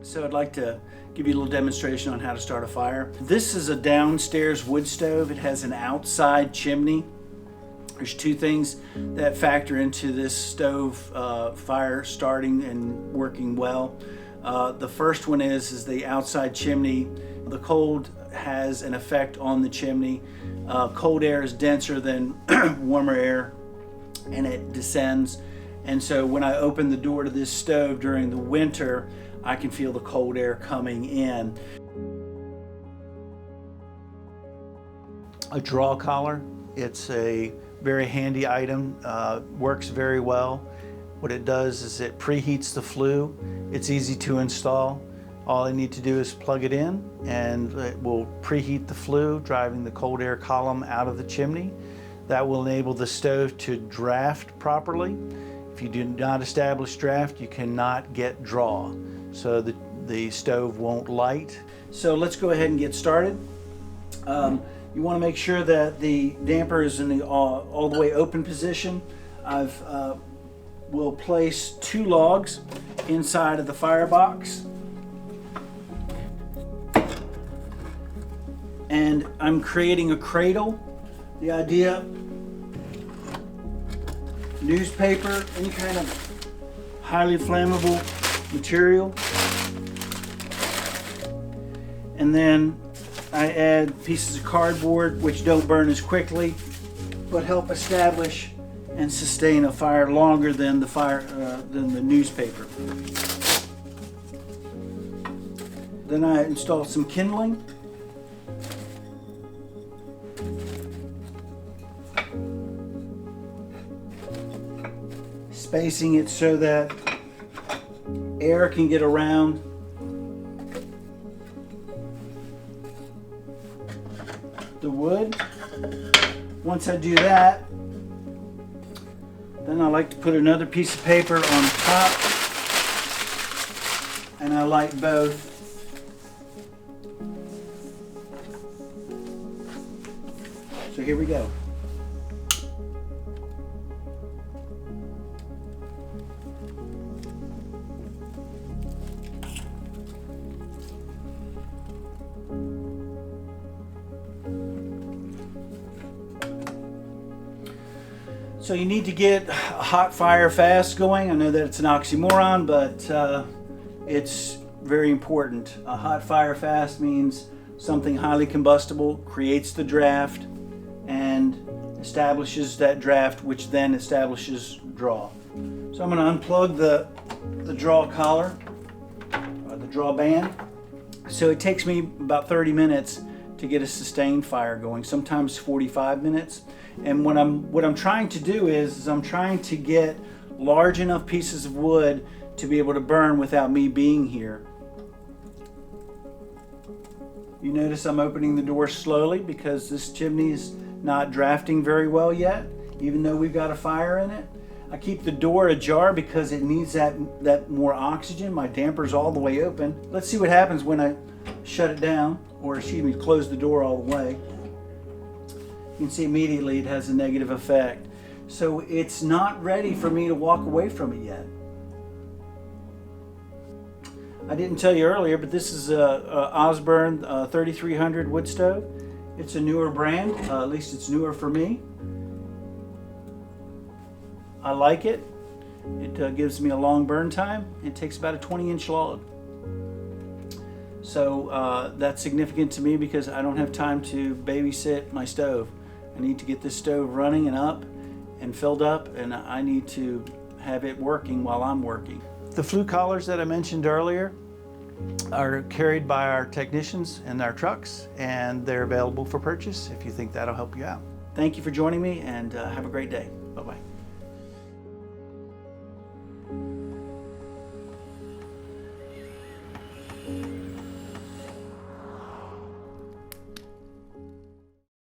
So I'd like to give you a little demonstration on how to start a fire. This is a downstairs wood stove. It has an outside chimney. There's two things that factor into this stove fire starting and working well. The first one is the outside chimney. The cold has an effect on the chimney. Cold air is denser than warmer air, and it descends. And so when I open the door to this stove during the winter, I can feel the cold air coming in. A draw collar. It's a very handy item, works very well. What it does is it preheats the flue. It's easy to install. All I need to do is plug it in and it will preheat the flue, driving the cold air column out of the chimney. That will enable the stove to draft properly. If you do not establish draft, you cannot get draw. So the stove won't light. So let's go ahead and get started. You want to make sure that the damper is in the all the way open position. We'll place 2 logs inside of the firebox. And I'm creating a cradle. The idea, newspaper, any kind of highly flammable material. And then I add pieces of cardboard which don't burn as quickly but help establish and sustain a fire longer than the newspaper. Then I install some kindling. Spacing it so that air can get around the wood. Once I do that, then I like to put another piece of paper on top, and I light both. So here we go. So you need to get a hot fire fast going. I know that it's an oxymoron, but it's very important. A hot fire fast means something highly combustible creates the draft and establishes that draft, which then establishes draw. So I'm going to unplug the draw collar, or the draw band. So it takes me about 30 minutes to get a sustained fire going, sometimes 45 minutes. And what I'm trying to do is I'm trying to get large enough pieces of wood to be able to burn without me being here. You notice I'm opening the door slowly because this chimney is not drafting very well yet, even though we've got a fire in it. I keep the door ajar because it needs that more oxygen. My damper's all the way open. Let's see what happens when I shut it down, or excuse me, close the door all the way. You can see immediately it has a negative effect. So it's not ready for me to walk away from it yet. I didn't tell you earlier, but this is a Osborne 3300 wood stove. It's a newer brand, at least it's newer for me. I like it. It gives me a long burn time. It takes about a 20-inch log. So that's significant to me because I don't have time to babysit my stove. I need to get this stove running and up and filled up, and I need to have it working while I'm working. The flue collars that I mentioned earlier are carried by our technicians in our trucks, and they're available for purchase if you think that'll help you out. Thank you for joining me, and have a great day. Bye-bye.